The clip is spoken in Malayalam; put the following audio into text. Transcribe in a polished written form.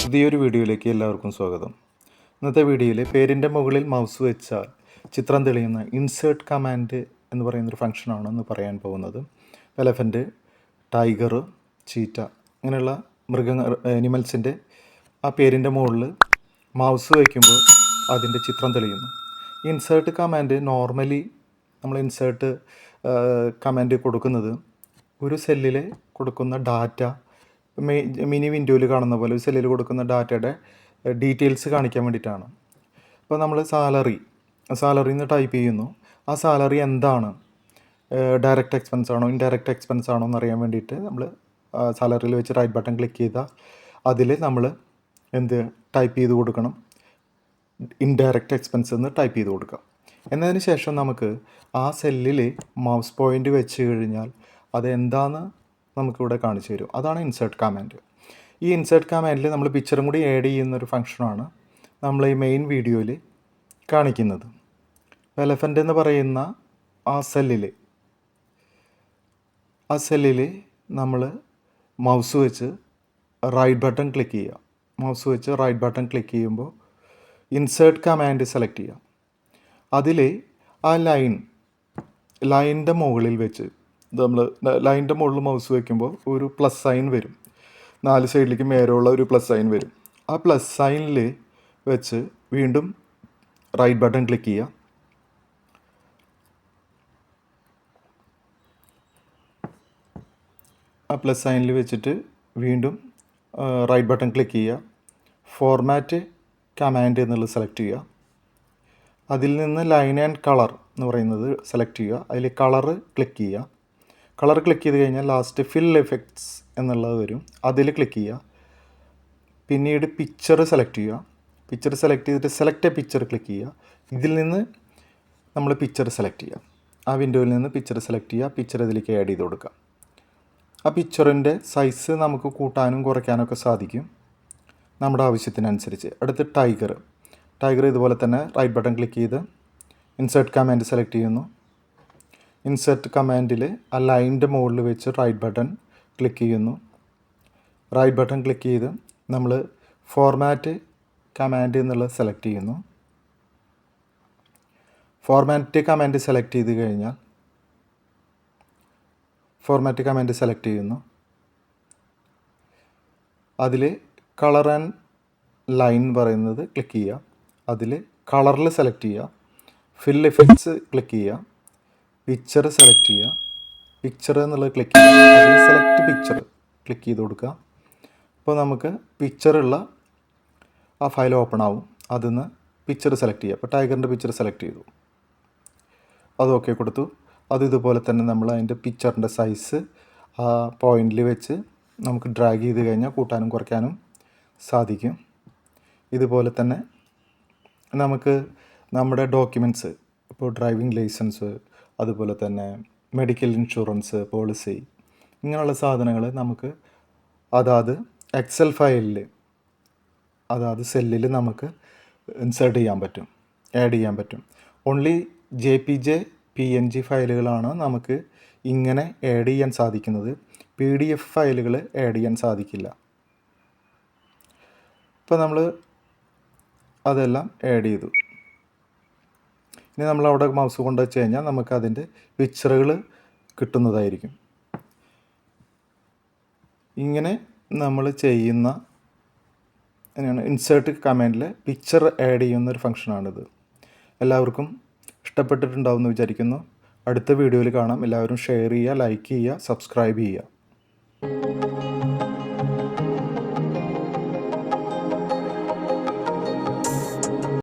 പുതിയൊരു വീഡിയോയിലേക്ക് എല്ലാവർക്കും സ്വാഗതം. ഇന്നത്തെ വീഡിയോയിൽ പേരിൻ്റെ മുകളിൽ മൗസ് വെച്ചാൽ ചിത്രം തെളിയുന്ന ഇൻസേർട്ട് കമാൻഡ് എന്ന് പറയുന്നൊരു ഫംഗ്ഷനാണ് ഇന്ന് പറയാൻ പോകുന്നത്. എലഫൻറ്റ്, ടൈഗർ, ചീറ്റ ഇങ്ങനെയുള്ള അനിമൽസിൻ്റെ ആ പേരിൻ്റെ മുകളിൽ മൗസ് വയ്ക്കുമ്പോൾ അതിൻ്റെ ചിത്രം തെളിയുന്നു. ഇൻസേർട്ട് കമാൻഡ് നോർമലി നമ്മൾ ഇൻസേർട്ട് കമാൻഡ് കൊടുക്കുന്നത് ഒരു സെല്ലിൽ കൊടുക്കുന്ന ഡാറ്റ മിനി വിൻഡോയിൽ കാണുന്ന പോലെ ഒരു സെല്ലിൽ കൊടുക്കുന്ന ഡാറ്റയുടെ ഡീറ്റെയിൽസ് കാണിക്കാൻ വേണ്ടിയിട്ടാണ്. ഇപ്പോൾ നമ്മൾ സാലറി എന്ന് ടൈപ്പ് ചെയ്യുന്നു. ആ സാലറി എന്താണ്, ഡയറക്റ്റ് എക്സ്പെൻസ് ആണോ ഇൻഡയറക്റ്റ് എക്സ്പെൻസ് ആണോ എന്നറിയാൻ വേണ്ടിയിട്ട് നമ്മൾ സാലറിയിൽ വെച്ച് റൈറ്റ് ബട്ടൺ ക്ലിക്ക് ചെയ്താൽ അതിൽ നമ്മൾ ടൈപ്പ് ചെയ്ത് കൊടുക്കണം, ഇൻഡയറക്റ്റ് എക്സ്പെൻസ് എന്ന് ടൈപ്പ് ചെയ്ത് കൊടുക്കാം. എന്നതിന് ശേഷം നമുക്ക് ആ സെല്ലിൽ മൗസ് പോയിൻ്റ് വെച്ച് കഴിഞ്ഞാൽ അതെന്താണെന്ന് നമുക്കിവിടെ കാണിച്ചു തരും. അതാണ് ഇൻസേർട്ട് കമാൻഡ്. ഈ ഇൻസേർട്ട് കമാൻഡിൽ നമ്മൾ പിക്ചറും കൂടി ആഡ് ചെയ്യുന്നൊരു ഫംഗ്ഷനാണ് നമ്മൾ ഈ മെയിൻ വീഡിയോയിൽ കാണിക്കുന്നത്. എലഫൻ്റ് എന്ന് പറയുന്ന ആ സെല്ലിൽ നമ്മൾ മൗസ് വെച്ച് റൈറ്റ് ബട്ടൺ ക്ലിക്ക് ചെയ്യുമ്പോൾ ഇൻസേർട്ട് കമാൻഡ് സെലക്ട് ചെയ്യാം. അതിൽ ആ ലൈനിൻ്റെ മുകളിൽ വെച്ച് നമ്മൾ ലൈനിൻ്റെ മുകളിൽ മൗസ് വയ്ക്കുമ്പോൾ ഒരു പ്ലസ് സൈൻ വരും, 4 സൈഡിലേക്ക് മേലുള്ള ഒരു പ്ലസ് സൈൻ വരും. ആ പ്ലസ് സൈനിൽ വെച്ച് വീണ്ടും റൈറ്റ് ബട്ടൺ ക്ലിക്ക് ചെയ്യുക. ആ പ്ലസ് സൈനിൽ വെച്ചിട്ട് വീണ്ടും റൈറ്റ് ബട്ടൺ ക്ലിക്ക് ചെയ്യുക. ഫോർമാറ്റ് കമാൻഡ് എന്നുള്ളത് സെലക്ട് ചെയ്യുക. അതിൽ നിന്ന് ലൈൻ ആൻഡ് കളർ എന്ന് പറയുന്നത് സെലക്ട് ചെയ്യുക. അതിൽ കളറ് ക്ലിക്ക് ചെയ്യുക. കളർ ക്ലിക്ക് ചെയ്ത് കഴിഞ്ഞാൽ ലാസ്റ്റ് ഫിൽ എഫക്ട്സ് എന്നുള്ളത് വരും, അതിൽ ക്ലിക്ക് ചെയ്യുക. പിന്നീട് പിക്ചർ സെലക്ട് ചെയ്യുക. പിക്ചർ സെലക്ട് ചെയ്തിട്ട് സെലക്ട് എ പിക്ചർ ക്ലിക്ക് ചെയ്യുക. ഇതിൽ നിന്ന് നമ്മൾ പിക്ചർ സെലക്ട് ചെയ്യുക. ആ വിൻഡോയിൽ നിന്ന് പിക്ചർ സെലക്ട് ചെയ്യുക. പിക്ചർ ഇതിലേക്ക് ആഡ് ചെയ്ത് കൊടുക്കുക. ആ പിക്ചറിൻ്റെ സൈസ് നമുക്ക് കൂട്ടാനും കുറയ്ക്കാനൊക്കെ സാധിക്കും നമ്മുടെ ആവശ്യത്തിനനുസരിച്ച്. അടുത്ത് ടൈഗർ ഇതുപോലെ തന്നെ റൈറ്റ് ബട്ടൺ ക്ലിക്ക് ചെയ്ത് ഇൻസേർട്ട് കമാൻഡ് സെലക്ട് ചെയ്യുന്നു. ഇൻസേർട്ട് കമാൻഡിൽ ആ ലൈനിൻ്റെ മുകളിൽ വെച്ച് റൈറ്റ് ബട്ടൺ ക്ലിക്ക് ചെയ്യുന്നു. റൈറ്റ് ബട്ടൺ ക്ലിക്ക് ചെയ്ത് നമ്മൾ ഫോർമാറ്റ് കമാൻഡ് എന്നുള്ളത് സെലക്ട് ചെയ്യുന്നു. ഫോർമാറ്റ് കമാൻഡ് സെലക്ട് ചെയ്ത് കഴിഞ്ഞാൽ ഫോർമാറ്റ് കമാൻഡ് സെലക്ട് ചെയ്യുന്നു. അതിൽ കളർ ആൻഡ് ലൈൻ പറയുന്നത് ക്ലിക്ക് ചെയ്യുക. അതിൽ കളറിൽ സെലക്ട് ചെയ്യുക. ഫിൽ എഫക്ട്സ് ക്ലിക്ക് ചെയ്യുക. പിക്ചർ സെലക്ട് ചെയ്യുക. പിക്ചർ എന്നുള്ളത് ക്ലിക്ക് ചെയ്യുക. അതിൽ സെലക്ട് പിക്ചർ ക്ലിക്ക് ചെയ്ത് കൊടുക്കുക. അപ്പോൾ നമുക്ക് പിക്ചറുള്ള ആ ഫയൽ ഓപ്പൺ ആവും. അതിൽ നിന്ന് പിക്ചർ സെലക്ട് ചെയ്യുക. അപ്പോൾ ടൈഗറിൻ്റെ പിക്ചർ സെലക്ട് ചെയ്തു, അത് ഓക്കെ കൊടുത്തു. അത് ഇതുപോലെ തന്നെ നമ്മൾ അതിൻ്റെ പിക്ചറിൻ്റെ സൈസ് ആ പോയിന്റിൽ വെച്ച് നമുക്ക് ഡ്രാഗ് ചെയ്ത് കഴിഞ്ഞാൽ കൂട്ടാനും കുറയ്ക്കാനും സാധിക്കും. ഇതുപോലെ തന്നെ നമുക്ക് നമ്മുടെ ഡോക്യുമെൻറ്റ്സ്, ഇപ്പോൾ ഡ്രൈവിംഗ് ലൈസൻസ്, അതുപോലെ തന്നെ മെഡിക്കൽ ഇൻഷുറൻസ് പോളിസി, ഇങ്ങനെയുള്ള സാധനങ്ങൾ നമുക്ക് അതാത് എക്സൽ ഫയലിൽ അതാത് സെല്ലിൽ നമുക്ക് ഇൻസേർട്ട് ചെയ്യാൻ പറ്റും, ആഡ് ചെയ്യാൻ പറ്റും. ഓൺലി JPG PNG ഫയലുകളാണ് നമുക്ക് ഇങ്ങനെ ആഡ് ചെയ്യാൻ സാധിക്കുന്നത്. PDF ഫയലുകൾ ആഡ് ചെയ്യാൻ സാധിക്കില്ല. ഇപ്പോൾ നമ്മൾ അതെല്ലാം ആഡ് ചെയ്തു. ഇനി നമ്മൾ അവിടെ മൗസ് കൊണ്ട് വെച്ച് കഴിഞ്ഞാൽ നമുക്ക് അതിൻ്റെ പിക്ചറുകൾ കിട്ടുന്നതായിരിക്കും. ഇങ്ങനെ നമ്മൾ ചെയ്യുന്ന ഇൻസേർട്ട് കമാൻഡിൽ പിക്ചർ ആഡ് ചെയ്യുന്ന ഒരു ഫംഗ്ഷനാണിത്. എല്ലാവർക്കും ഇഷ്ടപ്പെട്ടിട്ടുണ്ടാവുമെന്ന് വിചാരിക്കുന്നു. അടുത്ത വീഡിയോയിൽ കാണാം. എല്ലാവരും ഷെയർ ചെയ്യുക, ലൈക്ക് ചെയ്യുക, സബ്സ്ക്രൈബ് ചെയ്യുക.